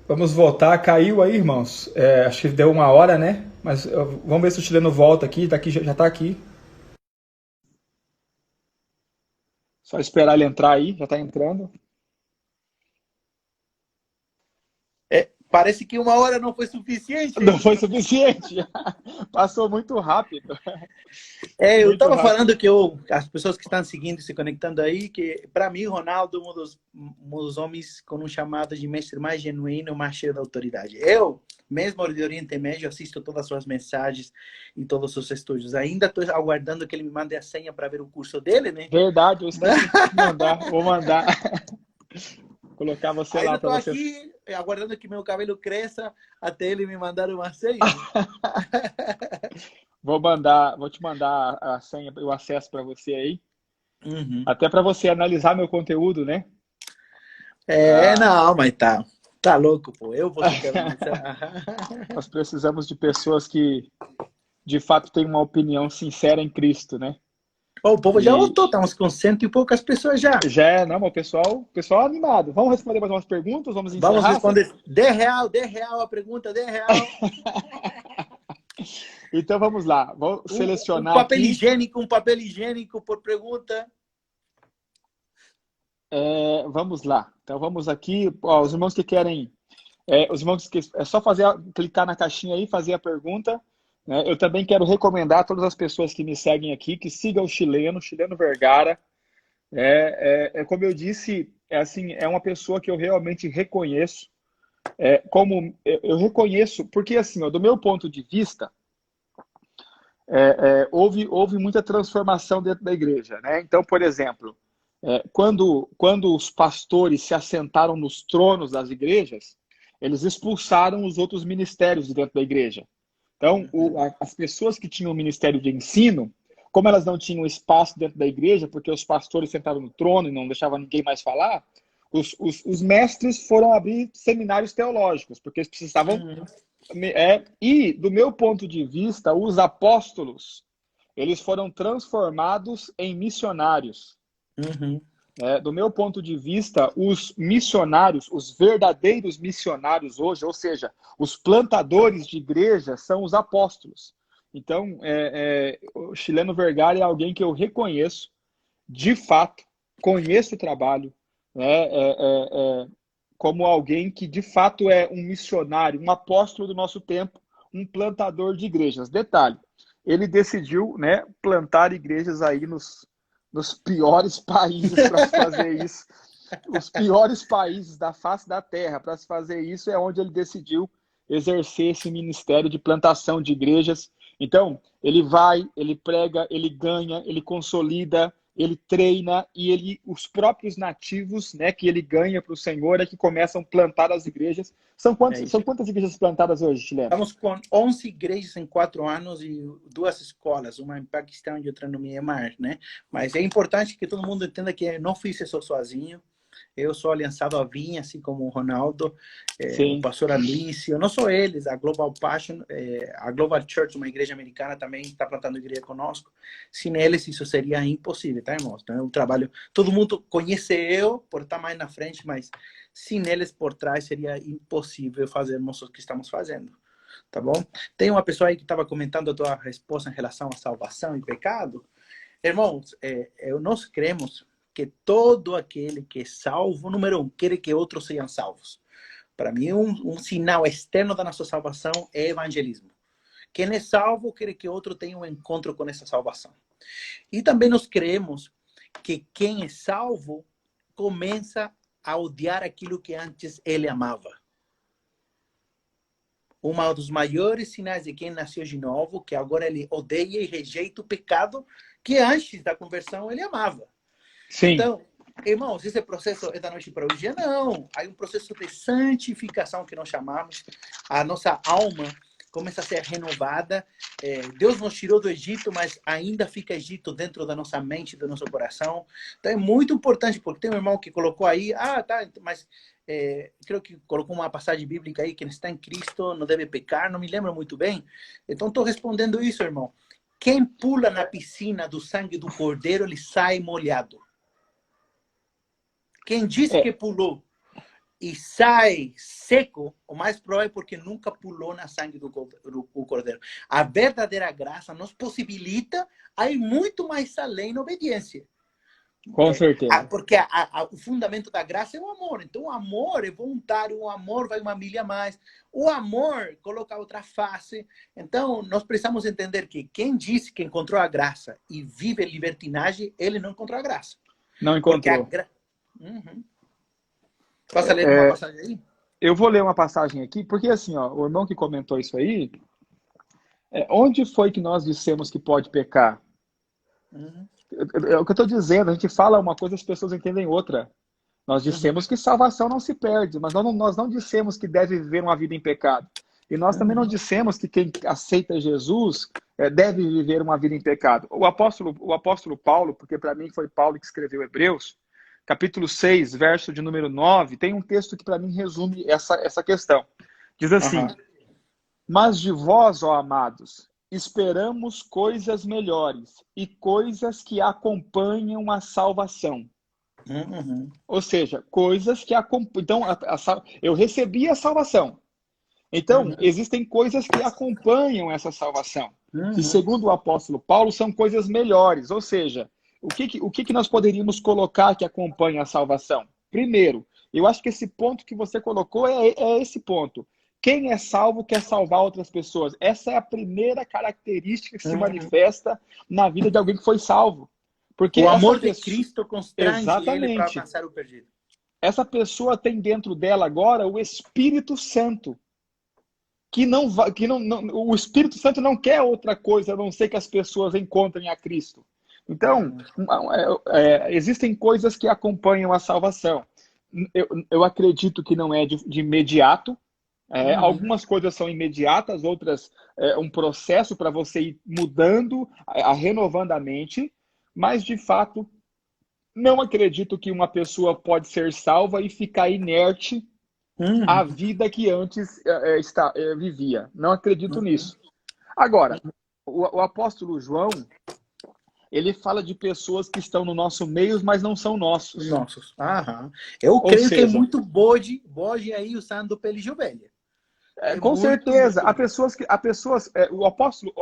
Vamos voltar. Caiu aí, irmãos. Acho que deu uma hora, né? Mas vamos ver se o chileno volta aqui. Tá aqui, já tá aqui. Só esperar ele entrar aí. Já tá entrando. Parece que uma hora não foi suficiente, Não hein? foi suficiente. Passou muito rápido. Eu Muito estava rápido. falando que as pessoas que estão seguindo e se conectando aí, que para mim, Ronaldo é um dos homens com um chamado de mestre mais genuíno, mais cheio de autoridade. Eu, mesmo de Oriente Médio, assisto todas as suas mensagens e todos os seus estudos. Ainda estou aguardando que ele me mande a senha para ver o curso dele, né? Verdade, eu esqueci de mandar. Vou mandar. Colocar você Ainda lá para estou você. aqui aguardando que meu cabelo cresça até ele me mandar uma senha, né? Vou te mandar a senha, o acesso para você aí. Uhum. Até para você analisar meu conteúdo, né? Ah, Não, mas tá louco, pô. Eu vou ter que analisar. nós precisamos de pessoas que, de fato, têm uma opinião sincera em Cristo, né? Ó, o povo já E voltou, estamos com cento e poucas pessoas já. já é, não, o pessoal é animado. Vamos responder mais umas perguntas? Vamos Vamos encerrar? responder R$ 10 a pergunta, R$ 10. Então vamos lá. Vou Um selecionar papel aqui. higiênico, um papel higiênico por pergunta. Vamos lá. Então vamos aqui. Ó, os irmãos que querem. Os irmãos que. É só clicar na caixinha aí e fazer a pergunta. Né? Eu também quero recomendar a todas as pessoas que me seguem aqui que sigam o Chileno Vergara. Como eu disse, assim, é uma pessoa que eu realmente reconheço. Como eu reconheço, porque assim, ó, do meu ponto de vista, houve muita transformação dentro da igreja, né? Então, por exemplo, quando os pastores se assentaram nos tronos das igrejas, eles expulsaram os outros ministérios de dentro da igreja. Então, Uhum. as pessoas que tinham o ministério de ensino, como elas não tinham espaço dentro da igreja, porque os pastores sentaram no trono e não deixavam ninguém mais falar, os mestres foram abrir seminários teológicos, porque eles precisavam. Uhum. E, do meu ponto de vista, os apóstolos, eles foram transformados em missionários. Uhum. Do meu ponto de vista, os missionários, os verdadeiros missionários hoje, ou seja, os plantadores de igreja, são os apóstolos. Então, o Chileno Vergara é alguém que eu reconheço, de fato, conheço o trabalho, né, como alguém que, de fato, é um missionário, um apóstolo do nosso tempo, um plantador de igrejas. Detalhe, ele decidiu, né, plantar igrejas aí nos piores países para se fazer isso. Os piores países da face da terra para se fazer isso é onde ele decidiu exercer esse ministério de plantação de igrejas. Então, ele vai, ele prega, ele ganha, ele consolida, ele treina e os próprios nativos, né, que ele ganha para o Senhor é que começam a plantar as igrejas. É São isso. quantas igrejas plantadas hoje, Chileno? Estamos com 11 igrejas em 4 anos e 2 escolas, uma em Paquistão e outra no Myanmar, né? Mas é importante que todo mundo entenda que eu não fiz isso sozinho. Eu sou aliançado a Vinha, assim como o Ronaldo, o Sim, pastor Alício, não só eles, a Global Passion, a Global Church, uma igreja americana, também está plantando igreja conosco. Sem eles, isso seria impossível, tá, irmãos? Então, é um trabalho. Todo mundo conhece eu por estar mais na frente, mas sem eles por trás seria impossível fazermos o que estamos fazendo. Tá bom? Tem uma pessoa aí que estava comentando a tua resposta em relação à salvação e pecado. Irmãos, nós cremos que todo aquele que é salvo, número um, quer que outros sejam salvos. Para mim, um sinal externo da nossa salvação é evangelismo. Quem é salvo quer que outro tenha um encontro com essa salvação. E também nós cremos que quem é salvo começa a odiar aquilo que antes ele amava. Um dos maiores sinais de quem nasceu de novo, que agora ele odeia e rejeita o pecado que antes da conversão ele amava. sim. Então, irmãos, esse processo é da noite para o dia? Não. Há um processo de santificação que nós chamamos. A nossa alma começa a ser renovada. Deus nos tirou do Egito, mas ainda fica Egito dentro da nossa mente, do nosso coração. Então, é muito importante, porque tem um irmão que colocou aí, tá, mas creio que colocou uma passagem bíblica aí, quem está em Cristo não deve pecar, não me lembro muito bem. Então, estou respondendo isso, irmão. Quem pula na piscina do sangue do cordeiro, ele sai molhado. Quem disse que É, pulou e sai seco, o mais provável é porque nunca pulou na sangue do cordeiro. A verdadeira graça nos possibilita a ir muito mais além na obediência. Com certeza. Porque o fundamento da graça é o amor. Então, o amor é voluntário, o amor vai uma milha a mais. O amor coloca outra face. Então, nós precisamos entender que quem disse que encontrou a graça e vive libertinagem, ele não encontrou a graça. Não encontrou. Posso ler uma passagem aí? Eu vou ler uma passagem aqui, porque assim, ó, o irmão que comentou isso aí, onde foi que nós dissemos que pode pecar? É o que eu estou dizendo, a gente fala uma coisa, as pessoas entendem outra. Nós dissemos que salvação não se perde, mas nós não dissemos que deve viver uma vida em pecado. E nós também não dissemos que quem aceita Jesus deve viver uma vida em pecado. O apóstolo Paulo, porque para mim foi Paulo que escreveu Hebreus, capítulo 6, verso de número 9, tem um texto que para mim resume essa questão. Diz assim, mas de vós, ó amados, esperamos coisas melhores e coisas que acompanham a salvação. Ou seja, coisas que acompanham. Então, eu recebi a salvação. Então, existem coisas que acompanham essa salvação. E segundo o apóstolo Paulo, são coisas melhores. Ou seja, o que nós poderíamos colocar que acompanha a salvação? Primeiro, eu acho que esse ponto que você colocou é esse ponto. Quem é salvo quer salvar outras pessoas. Essa é a primeira característica que se manifesta na vida de alguém que foi salvo. Porque o amor de Cristo constrange ele para alcançar o perdido. Essa pessoa tem dentro dela agora o Espírito Santo. O Espírito Santo não quer outra coisa, a não ser que as pessoas encontrem a Cristo. Então, existem coisas que acompanham a salvação. Eu acredito que não é de imediato. Algumas coisas são imediatas, outras é um processo para você ir mudando, renovando a mente, mas de fato não acredito que uma pessoa pode ser salva e ficar inerte à vida que antes vivia. Não acredito nisso. Agora, o apóstolo João, ele fala de pessoas que estão no nosso meio, mas não são nossos. Eu creio que é muito bode aí usando pele de ovelha. Com certeza. O apóstolo,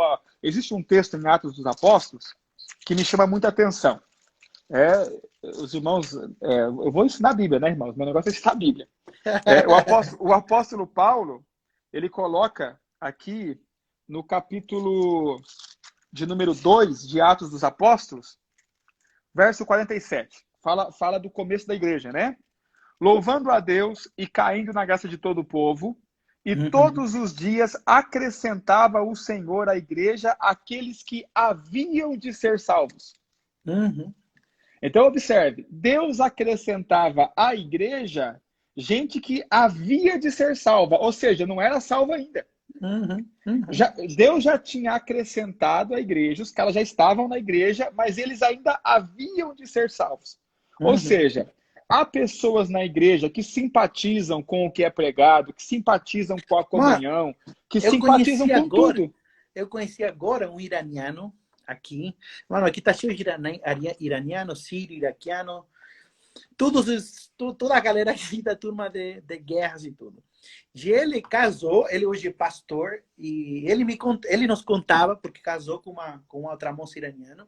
existe um texto em Atos dos Apóstolos que me chama muita atenção. Os irmãos, eu vou ensinar a Bíblia, né, irmãos? Meu negócio é ensinar a Bíblia. O apóstolo Paulo, ele coloca aqui no capítulo de número 2 de Atos dos Apóstolos, verso 47. Fala do começo da igreja, né? Louvando a Deus e caindo na graça de todo o povo, e todos os dias acrescentava o Senhor à igreja aqueles que haviam de ser salvos. Então, observe, Deus acrescentava à igreja gente que havia de ser salva, ou seja, não era salva ainda. Deus já tinha acrescentado à igreja, os caras já estavam na igreja, mas eles ainda haviam de ser salvos. Ou seja, há pessoas na igreja que simpatizam com o que é pregado, que simpatizam com a comunhão, que simpatizam com tudo. Eu conheci agora um iraniano aqui. Mano, aqui tá cheio de iraniano, sírio, iraquiano. Toda a galera aqui da turma de guerras e tudo. E ele casou, ele hoje é pastor, e ele nos contava, porque casou com uma outra moça iraniana,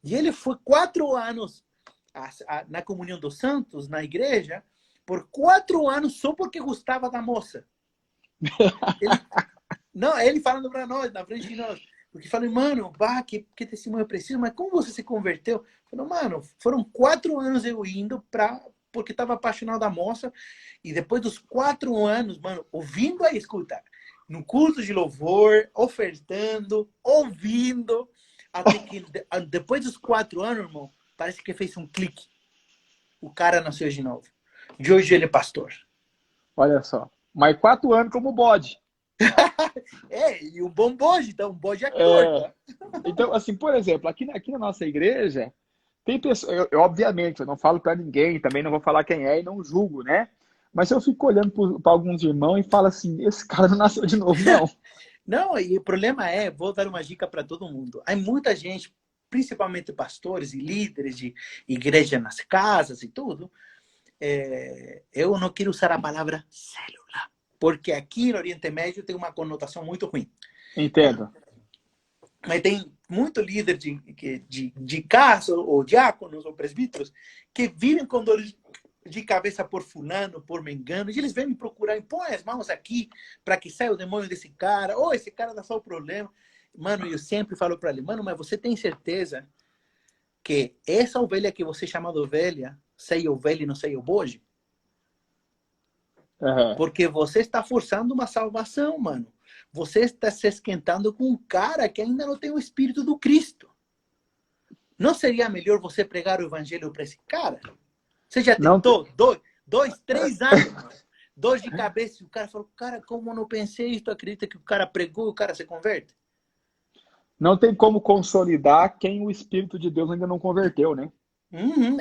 e ele foi 4 anos na comunhão dos santos, na igreja, por 4 anos só porque gostava da moça. Ele falando para nós, na frente de nós, porque falei, mano, que testemunho eu preciso, mas como você se converteu? Falei, mano, foram 4 anos eu indo porque estava apaixonado da moça, e depois dos 4 anos, mano, ouvindo a escuta, no culto de louvor, ofertando, ouvindo, até que depois dos 4 anos, irmão, parece que fez um clique. O cara nasceu de novo. De hoje ele é pastor. Olha só. Mas 4 anos como bode. E um bom bode, então um bode é cor. Então, assim, por exemplo, aqui na nossa igreja, tem pessoas, obviamente, eu não falo para ninguém, também não vou falar quem é e não julgo, né? Mas eu fico olhando para alguns irmãos e falo assim, esse cara não nasceu de novo, não. Não, e o problema vou dar uma dica para todo mundo. Há muita gente, principalmente pastores e líderes de igreja nas casas e tudo, eu não quero usar a palavra célula, porque aqui no Oriente Médio tem uma conotação muito ruim. Entendo. Mas tem muito líder de casa, ou diáconos, ou presbíteros, que vivem com dores de cabeça por fulano, por mengano, e eles vêm me procurar e põe as mãos aqui para que saia o demônio desse cara, ou esse cara dá só o problema. Mano, eu sempre falo para ele, mano, mas você tem certeza que essa ovelha que você chama de ovelha, sei ovelha e não sei o bode? Uhum. Porque você está forçando uma salvação, mano. Você está se esquentando com um cara que ainda não tem o Espírito do Cristo. Não seria melhor você pregar o evangelho para esse cara? Você já Não, tentou? 3 anos, mano. Dor de cabeça. E o cara falou, cara, como eu não pensei isso? Tu acredita que o cara pregou e o cara se converte? não tem como consolidar quem o Espírito de Deus ainda não converteu, né? Uhum.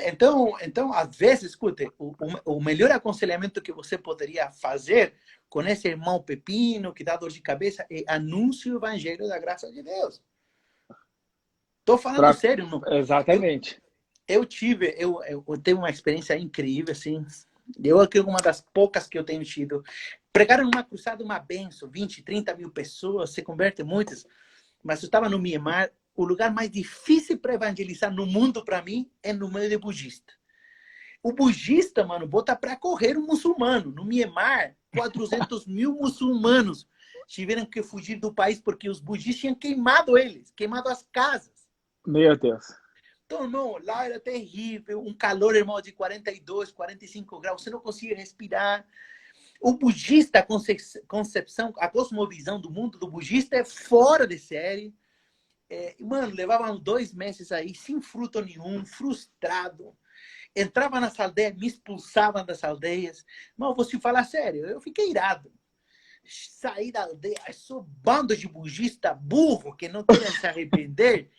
Então, às vezes, escute, o melhor aconselhamento que você poderia fazer com esse irmão pepino que dá dor de cabeça é anúncio o evangelho da graça de Deus. Estou falando sério. Não? Exatamente. Eu tive uma experiência incrível, assim. Eu acho que uma das poucas que eu tenho tido. Pregaram numa cruzada uma benção, 20, 30 mil pessoas, se convertem muitas. Mas eu estava no Mianmar, o lugar mais difícil para evangelizar no mundo, para mim, é no meio de budista. O budista, mano, bota para correr um muçulmano. No Mianmar, 400 mil muçulmanos tiveram que fugir do país porque os budistas tinham queimado eles, queimado as casas. Meu Deus. Então, irmão, lá era terrível, um calor, irmão, de 42, 45 graus, você não conseguia respirar. O budista, a concepção, a cosmovisão do mundo do budista é fora de série. Mano, levavam 2 meses aí, sem fruto nenhum, frustrado. Entrava nas aldeias, me expulsavam das aldeias. Mas vou te falar sério, eu fiquei irado. Saí da aldeia, sou bando de budista burro que não querem se arrepender.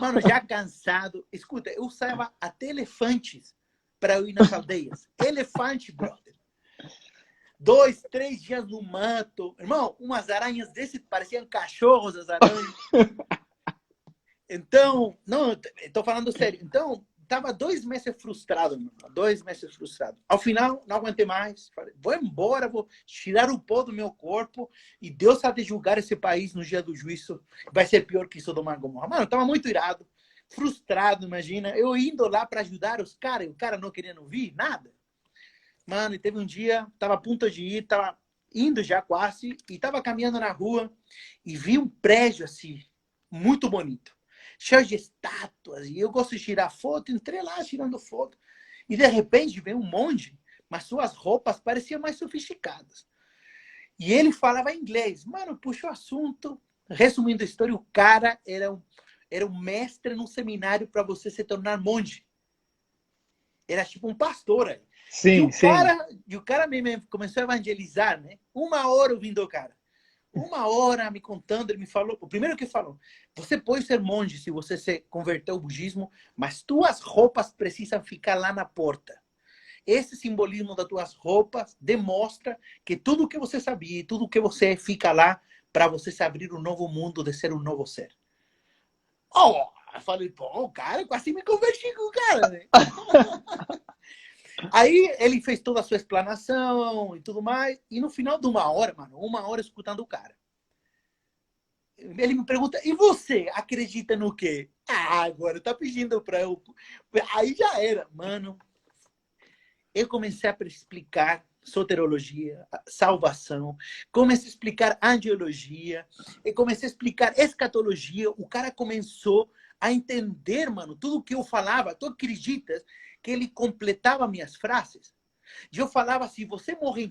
Mano, já cansado. Escuta, eu usava até elefantes para eu ir nas aldeias. Elefante, brother. 2, 3 dias no mato. Irmão, umas aranhas desse pareciam cachorros, as aranhas. Então, não, estou falando sério. Então, estava 2 meses frustrado, mano. 2 meses frustrado. Ao final, não aguentei mais. Falei, vou embora, vou tirar o pó do meu corpo e Deus há de julgar esse país no dia do juízo. Vai ser pior que Sodoma e Gomorra. Mano, eu estava muito irado, frustrado, imagina. Eu indo lá para ajudar os caras e o cara não querendo ouvir nada. Mano, e teve um dia, estava a ponto de ir, estava indo já quase, e estava caminhando na rua e vi um prédio assim, muito bonito. Cheio de estátuas, e eu gosto de tirar foto, entrei lá tirando foto, e de repente veio um monge, mas suas roupas pareciam mais sofisticadas. E ele falava inglês. Mano, puxou o assunto, resumindo a história, o cara era um mestre num seminário para você se tornar monge. Era tipo um pastor aí. Sim, E o cara me começou a evangelizar, né? 1 hora ouvindo o cara. 1 hora me contando, ele me falou, o primeiro que falou, você pode ser monge se você se converteu ao budismo, mas tuas roupas precisam ficar lá na porta. Esse simbolismo das tuas roupas demonstra que tudo que você sabia, tudo que você fica lá para você se abrir um novo mundo, de ser um novo ser. Oh, eu falei, pô, o cara, quase me converti com o cara, né? Aí ele fez toda a sua explanação e tudo mais. E no final de 1 hora, mano, 1 hora escutando o cara. Ele me pergunta, e você acredita no quê? Ah, agora tá pedindo pra eu... Aí já era, mano. Eu comecei a explicar soterologia, salvação. Comecei a explicar angiologia. E comecei a explicar escatologia. O cara começou a entender, mano, tudo que eu falava. Tu acreditas que ele completava minhas frases? E eu falava assim, você morre em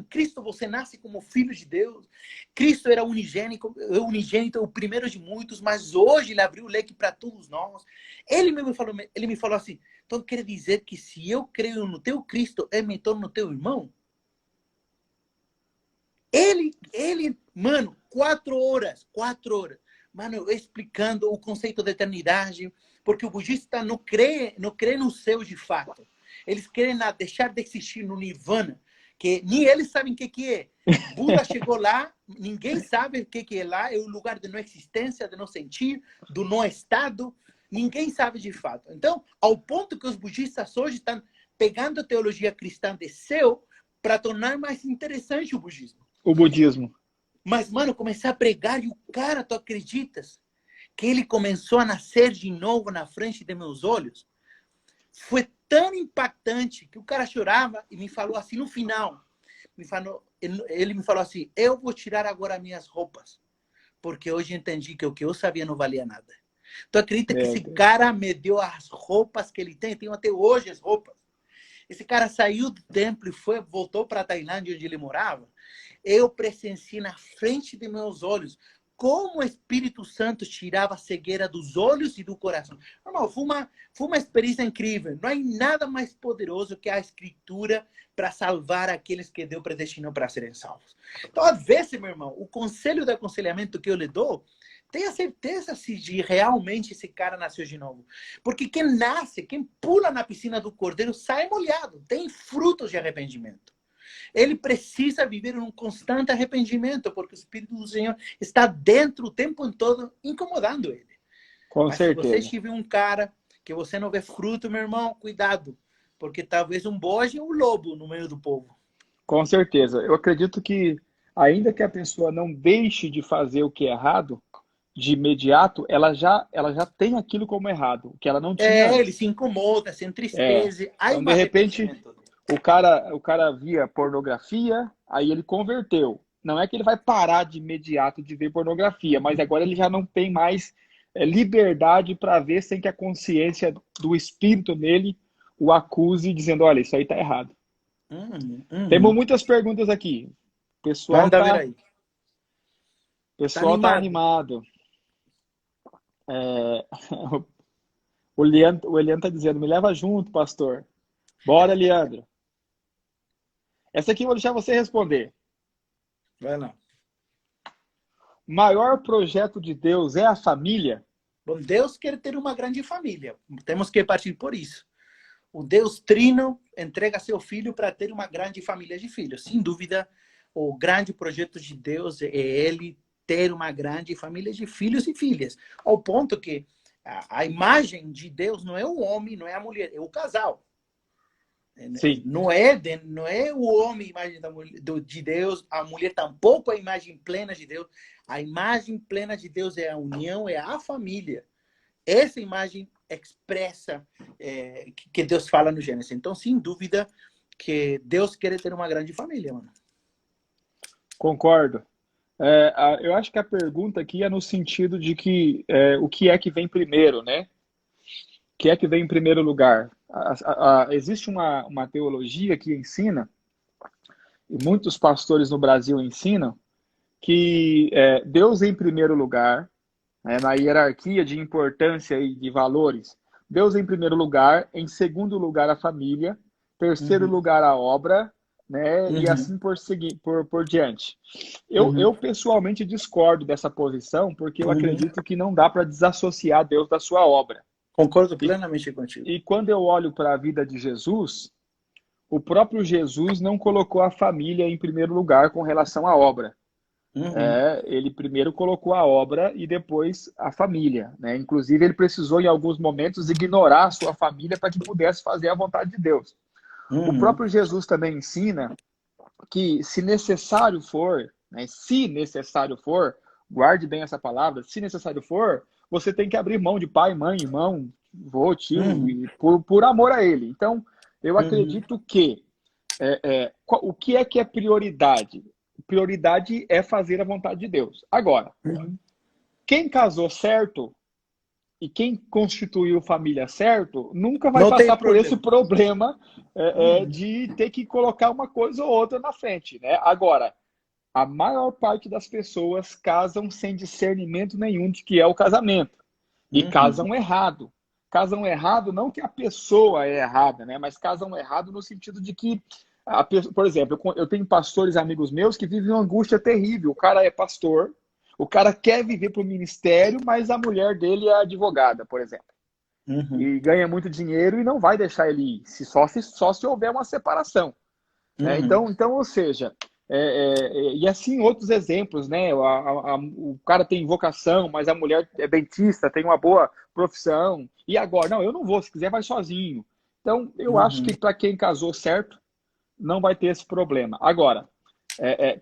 Cristo você nasce como filho de Deus. Cristo era unigênito, o primeiro de muitos, mas hoje ele abriu o leque para todos nós. Ele me falou assim, então quer dizer que se eu creio no teu Cristo, eu me torno teu irmão? Ele, mano, 4 horas. Mano, eu explicando o conceito de eternidade, porque o budista não crê no céu de fato. Eles querem deixar de existir no Nirvana, que nem eles sabem o que é. Buda chegou lá, ninguém sabe o que é lá, é o lugar de não existência, de não sentir, do não estado, ninguém sabe de fato. Então, ao ponto que os budistas hoje estão pegando a teologia cristã de céu para tornar mais interessante o budismo. O budismo. Mas, mano, comecei a pregar e o cara, tu acreditas? Que ele começou a nascer de novo na frente de meus olhos. Foi tão impactante que o cara chorava e me falou assim no final. Ele me falou assim, eu vou tirar agora minhas roupas, porque hoje entendi que o que eu sabia não valia nada. Tu acredita que esse cara me deu as roupas que ele tem? Tenho até hoje as roupas. Esse cara saiu do templo e voltou para a Tailândia, onde ele morava. Eu presenciei na frente de meus olhos como o Espírito Santo tirava a cegueira dos olhos e do coração. Irmão, foi uma experiência incrível. Não há nada mais poderoso que a Escritura para salvar aqueles que Deus predestinou para serem salvos. Então, às vezes, meu irmão, o conselho de aconselhamento que eu lhe dou, tenha certeza se realmente esse cara nasceu de novo. Porque quem pula na piscina do Cordeiro sai molhado, tem frutos de arrependimento. Ele precisa viver um constante arrependimento, porque o Espírito do Senhor está dentro o tempo todo, incomodando ele. Com certeza. Se você tiver um cara que você não vê fruto, meu irmão, cuidado, porque talvez um bode ou um lobo no meio do povo. Com certeza. Eu acredito que, ainda que a pessoa não deixe de fazer o que é errado, de imediato, ela já tem aquilo como errado, que ela não tinha. Ele se incomoda, se entristece. Então, de repente, o cara via pornografia, aí ele converteu. Não é que ele vai parar de imediato de ver pornografia, mas agora ele já não tem mais liberdade para ver sem que a consciência do espírito nele o acuse, dizendo, olha, isso aí tá errado. Temos muitas perguntas aqui. O pessoal manda ver aí. O pessoal tá animado. O Elian tá dizendo, me leva junto, pastor. Bora, Leandro. Essa aqui eu vou deixar você responder. Vai lá. Maior projeto de Deus é a família? Bom, Deus quer ter uma grande família. Temos que partir por isso. O Deus Trino entrega seu filho para ter uma grande família de filhos. Sem dúvida, o grande projeto de Deus é ele ter uma grande família de filhos e filhas. Ao ponto que a imagem de Deus não é o homem, não é a mulher, é o casal. Sim. Não é o homem a imagem de Deus, a mulher tampouco é a imagem plena de Deus. A imagem plena de Deus é a união, é a família. Essa imagem expressa que Deus fala no Gênesis. Então, sem dúvida, que Deus quer ter uma grande família, mano. Concordo. Eu acho que a pergunta aqui é no sentido de que o que é que vem primeiro, né? O que é que vem em primeiro lugar? Existe uma teologia que ensina, e muitos pastores no Brasil ensinam, que Deus em primeiro lugar, na hierarquia de importância e de valores, Deus em primeiro lugar, em segundo lugar a família, terceiro lugar a obra, né? E assim por diante. Eu pessoalmente discordo dessa posição, porque eu acredito que não dá para desassociar Deus da sua obra. Concordo plenamente contigo. E quando eu olho para a vida de Jesus, o próprio Jesus não colocou a família em primeiro lugar com relação à obra. Ele primeiro colocou a obra e depois a família, né? Inclusive, ele precisou, em alguns momentos, ignorar a sua família para que pudesse fazer a vontade de Deus. O próprio Jesus também ensina que, se necessário for, né, guarde bem essa palavra, se necessário for, você tem que abrir mão de pai, mãe, irmão, vô, tio, por amor a ele. Então, eu acredito que o que é prioridade? Prioridade é fazer a vontade de Deus. Agora, quem casou certo e quem constituiu família certo, nunca vai passar por esse problema de ter que colocar uma coisa ou outra na frente, né? Agora, a maior parte das pessoas casam sem discernimento nenhum de que é o casamento. E casam errado. Casam errado não que a pessoa é errada, né? Mas casam errado no sentido de que, por exemplo, eu tenho pastores amigos meus que vivem uma angústia terrível. O cara é pastor, o cara quer viver para o ministério, mas a mulher dele é advogada, por exemplo. E ganha muito dinheiro e não vai deixar ele ir, só se houver uma separação. Né? Então, ou seja, e assim outros exemplos, né? O cara tem vocação, mas a mulher é dentista, tem uma boa profissão. E agora, não, eu não vou, se quiser vai sozinho. Então, eu acho Uhum. que para quem casou certo, não vai ter esse problema. Agora,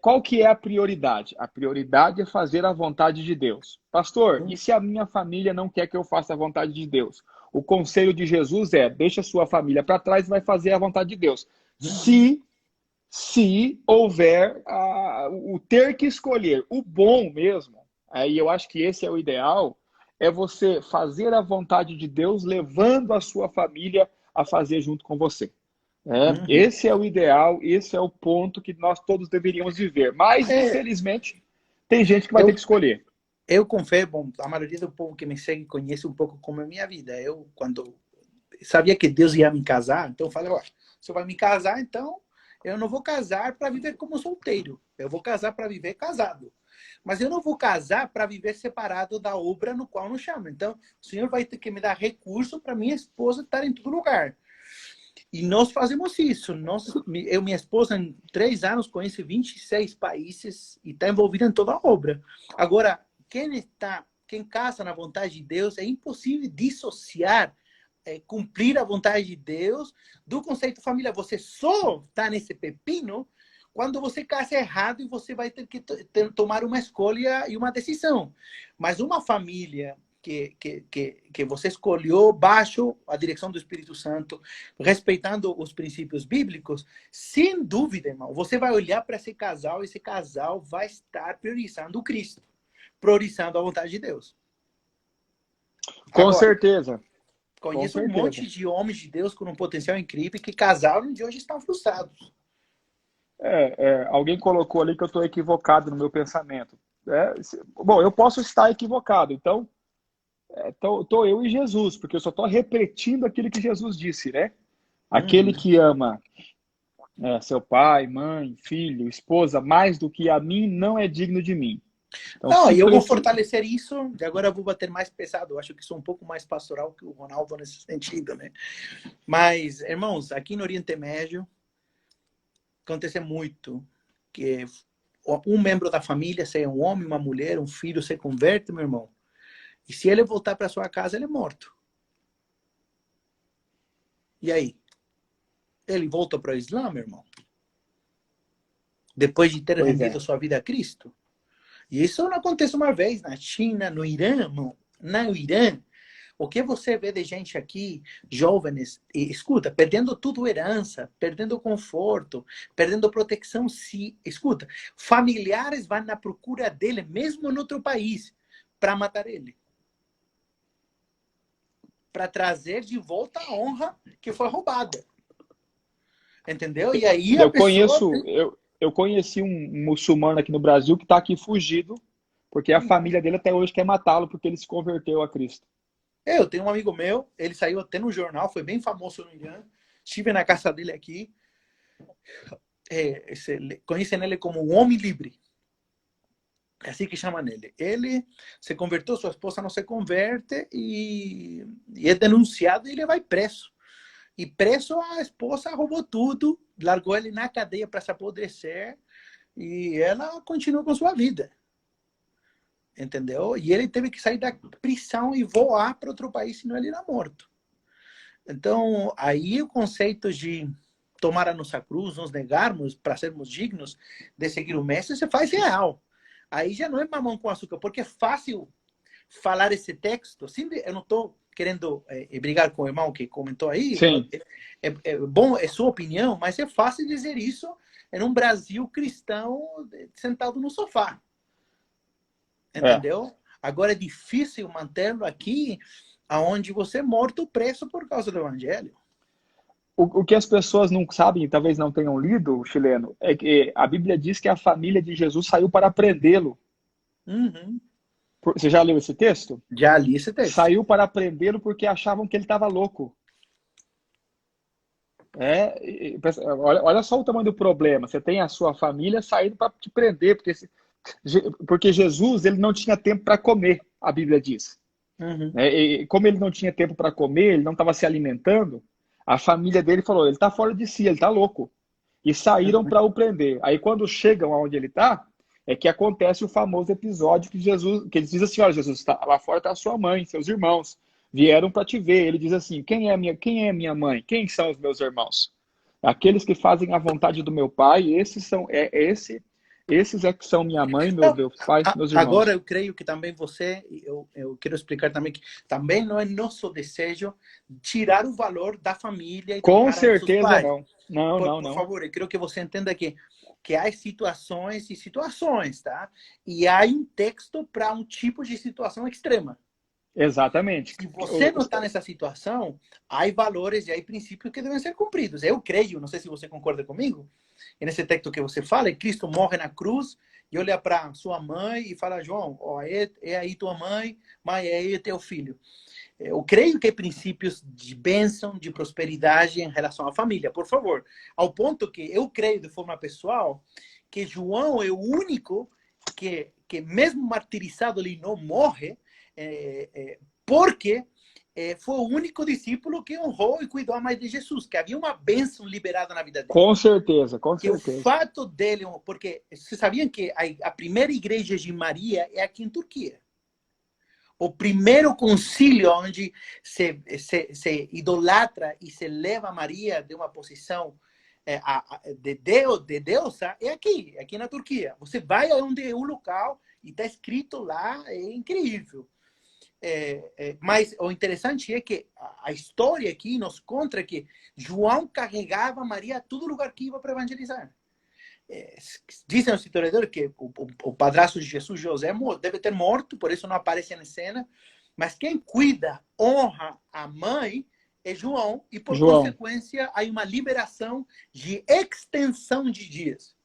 qual que é a prioridade? A prioridade é fazer a vontade de Deus. Pastor, e se a minha família não quer que eu faça a vontade de Deus? O conselho de Jesus é, deixa a sua família para trás e vai fazer a vontade de Deus. Uhum. Se houver o ter que escolher, o bom mesmo, aí eu acho que esse é o ideal, é você fazer a vontade de Deus, levando a sua família a fazer junto com você. Uhum. Esse é o ideal, esse é o ponto que nós todos deveríamos viver. Mas, É, infelizmente, tem gente que vai ter que eu, escolher. eu confesso, bom, a maioria do povo que me segue conhece um pouco como é a minha vida. Eu, quando sabia que Deus ia me casar, então eu falei, ó, você vai me casar, então eu não vou casar para viver como solteiro. Eu vou casar para viver casado. Mas eu não vou casar para viver separado da obra no qual nos chama. Então, o Senhor vai ter que me dar recurso para minha esposa estar em todo lugar. E nós fazemos isso. Eu e minha esposa, em 3 anos, conhece 26 países e está envolvida em toda a obra. Agora, quem casa na vontade de Deus, é impossível dissociar cumprir a vontade de Deus do conceito família. Você só está nesse pepino quando você casa errado e você vai ter que tomar uma escolha e uma decisão. Mas uma família que você escolheu baixo a direção do Espírito Santo, respeitando os princípios bíblicos, sem dúvida, irmão, você vai olhar para esse casal vai estar priorizando o Cristo, priorizando a vontade de Deus. Com Agora, certeza, com conheço um certeza. monte de homens de Deus com um potencial incrível que casaram e de hoje estão frustrados. Alguém colocou ali que eu estou equivocado no meu pensamento. Bom, eu posso estar equivocado, então tô eu e Jesus, porque eu só estou repetindo aquilo que Jesus disse, né? Aquele Uhum. que ama seu pai, mãe, filho, esposa, mais do que a mim, não é digno de mim. Então, Não, se e eu vou preci... fortalecer isso, e agora eu vou bater mais pesado. Eu acho que sou um pouco mais pastoral que o Ronaldo nesse sentido, né? Mas, irmãos, aqui no Oriente Médio, acontece muito que um membro da família, seja um homem, uma mulher, um filho, se converte, meu irmão. E se ele voltar para sua casa, ele é morto. E aí? Ele volta para o Islã, meu irmão? Depois de ter Pois é. rendido sua vida a Cristo? E isso não acontece uma vez na China, no Irã, irmão. No Irã, o que você vê de gente aqui, jovens, e, escuta, perdendo tudo herança, perdendo conforto, perdendo proteção, se, escuta, familiares vão na procura dele, mesmo em outro país, para matar ele. Para trazer de volta a honra que foi roubada. Entendeu? E aí a Eu pessoa... conheço, eu conheci um muçulmano aqui no Brasil que está aqui fugido, porque a família dele até hoje quer matá-lo porque ele se converteu a Cristo. Eu tenho um amigo meu, ele saiu até no jornal, foi bem famoso no Irã. Estive na casa dele aqui. Conhecem ele como o homem livre. É assim que chamam ele. Ele se converteu, sua esposa não se converte e é denunciado e ele vai preso. E preso, a esposa roubou tudo, largou ele na cadeia para se apodrecer e ela continua com sua vida. Entendeu? E ele teve que sair da prisão e voar para outro país, senão ele era morto. Então, aí o conceito de tomar a nossa cruz, nos negarmos para sermos dignos de seguir o mestre, se faz real. Aí já não é mamão com açúcar, porque é fácil falar esse texto. Eu não estou querendo brigar com o irmão que comentou aí. Sim, É bom, é sua opinião, mas é fácil dizer isso em um Brasil cristão sentado no sofá. é. Entendeu? Agora é difícil mantê-lo aqui, aonde você é morto preso por causa do evangelho. O que as pessoas não sabem, talvez não tenham lido, chileno, é que a Bíblia diz que a família de Jesus saiu para prendê-lo. Uhum. Você já leu esse texto? Já li esse texto. Saiu para prendê-lo porque achavam que ele estava louco. Olha só o tamanho do problema. Você tem a sua família saindo para te prender, porque Jesus ele não tinha tempo para comer, a Bíblia diz. Uhum. E como ele não tinha tempo para comer, ele não estava se alimentando, a família dele falou, ele está fora de si, ele está louco. E saíram Uhum. para o prender. Aí quando chegam aonde ele está, é que acontece o famoso episódio que eles dizem assim, olha, Jesus, lá fora está a sua mãe, seus irmãos. vieram para te ver. Ele diz assim, quem é minha mãe? Quem são os meus irmãos? Aqueles que fazem a vontade do meu pai, esses é que são minha mãe, meu pai, meus Agora, irmãos. eu creio que também eu quero explicar também que também não é nosso desejo tirar o valor da família e da Com honrar a nossos certeza pais. não. Não, não, Por não. favor, eu quero que você entenda que há situações e situações, tá? E há um texto para um tipo de situação extrema. Exatamente. Se você não está nessa situação, há valores e há princípios que devem ser cumpridos. Eu creio, não sei se você concorda comigo, nesse texto que você fala, Cristo morre na cruz e olha para sua mãe e fala, João, ó, é aí tua mãe, é aí teu filho. Eu creio que há princípios de bênção, de prosperidade em relação à família, por favor. Ao ponto que eu creio de forma pessoal que João é o único que mesmo martirizado, ele não morre, porque foi o único discípulo que honrou e cuidou mais de Jesus, que havia uma bênção liberada na vida dele. Com certeza, com Que o certeza. fato dele, porque vocês sabiam que a primeira igreja de Maria é aqui em Turquia. O primeiro concílio onde se idolatra e se leva Maria de uma posição de deusa é aqui na Turquia. Você vai onde é o local e está escrito lá, é incrível. Mas o interessante é que a história aqui nos conta que João carregava Maria a todo lugar que ia para evangelizar. Dizem os historiadores que o padrasto de Jesus, José, deve ter morto, por isso não aparece na cena, mas quem cuida, honra a mãe é João, e por consequência há uma liberação de extensão de dias.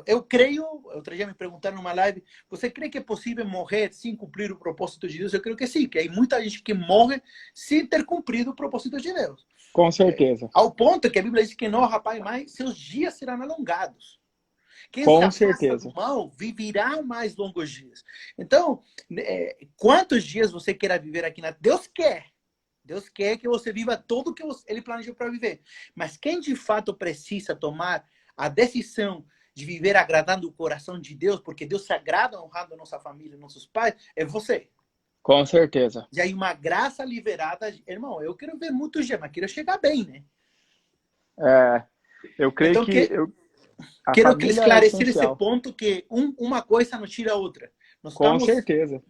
Eu creio, outro dia me perguntaram numa live, você crê que é possível morrer sem cumprir o propósito de Deus? Eu creio que sim, que há muita gente que morre sem ter cumprido o propósito de Deus. Com certeza. Ao ponto que a Bíblia diz que não, rapaz, mas seus dias serão alongados. Quem Com se afasta certeza. do mal viverá mais longos dias. Então, quantos dias você queira viver aqui na Deus quer. Deus quer que você viva tudo que Ele planejou para viver. Mas quem de fato precisa tomar a decisão de viver agradando o coração de Deus, porque Deus se agrada honrando a nossa família, nossos pais, é você. Com certeza. E aí uma graça liberada, irmão, eu quero ver muitos dias, mas quero chegar bem, né? Eu creio então, que a quero que família é esclarecer esse essencial. ponto que uma coisa não tira a outra. Com certeza.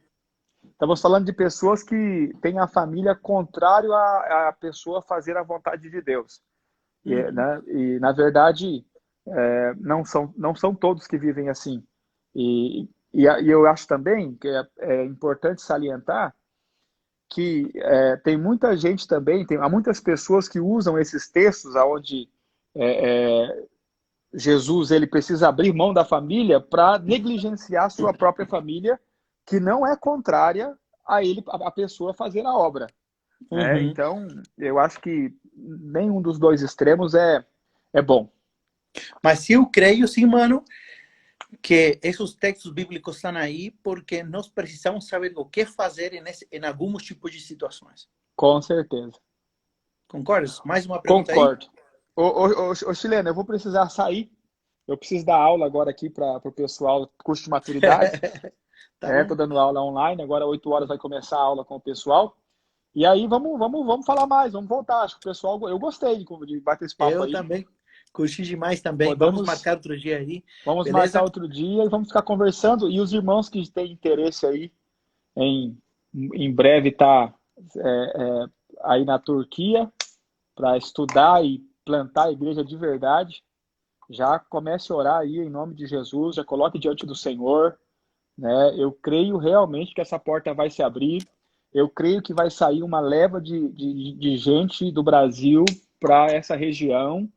Estamos falando de pessoas que têm a família contrário à pessoa fazer a vontade de Deus. E na verdade, não são todos que vivem assim. E eu acho também que é importante salientar que tem muita gente também, há muitas pessoas que usam esses textos onde Jesus ele precisa abrir mão da família para negligenciar sua própria família, que não é contrária a pessoa fazer a obra. Então, eu acho que nenhum dos dois extremos é bom. Mas eu creio, sim, mano, que esses textos bíblicos estão aí porque nós precisamos saber o que fazer em alguns tipos de situações. Com certeza. Concordas? Mais uma pergunta aí? Concordo. Ô, Chileno, eu vou precisar sair. Eu preciso dar aula agora aqui para o pessoal, curso de maturidade. Estou dando aula online, agora 8 horas vai começar a aula com o pessoal. E aí vamos falar mais, vamos voltar. Acho que o pessoal, eu gostei de bater esse papo aí. Eu também. Curti demais também. Vamos marcar outro dia aí. Vamos marcar outro dia e vamos ficar conversando. E os irmãos que têm interesse aí em breve estar aí na Turquia para estudar e plantar a igreja de verdade, já comece a orar aí em nome de Jesus, já coloque diante do Senhor. Né? Eu creio realmente que essa porta vai se abrir. Eu creio que vai sair uma leva de gente do Brasil para essa região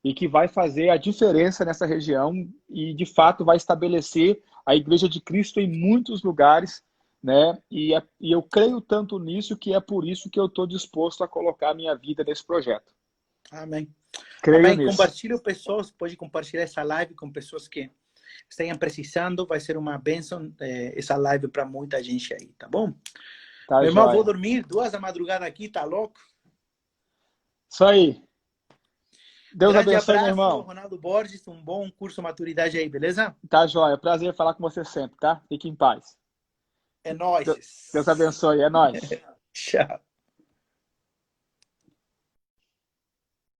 e que vai fazer a diferença nessa região e, de fato, vai estabelecer a Igreja de Cristo em muitos lugares, né? E eu creio tanto nisso que é por isso que eu estou disposto a colocar a minha vida nesse projeto. Amém. Creio Amém. nisso. Compartilhe pessoas, pode compartilhar essa live com pessoas que estejam precisando, vai ser uma bênção essa live para muita gente aí, tá bom? Tá, meu irmão, joia. vou dormir 2 da madrugada aqui, tá louco? Isso aí. Deus Grande abençoe, abraço, meu irmão. Ronaldo Borges, um bom curso maturidade aí, beleza? Tá, joia. Prazer falar com você sempre, tá? Fique em paz. É nóis. Deus abençoe, é nóis. Tchau.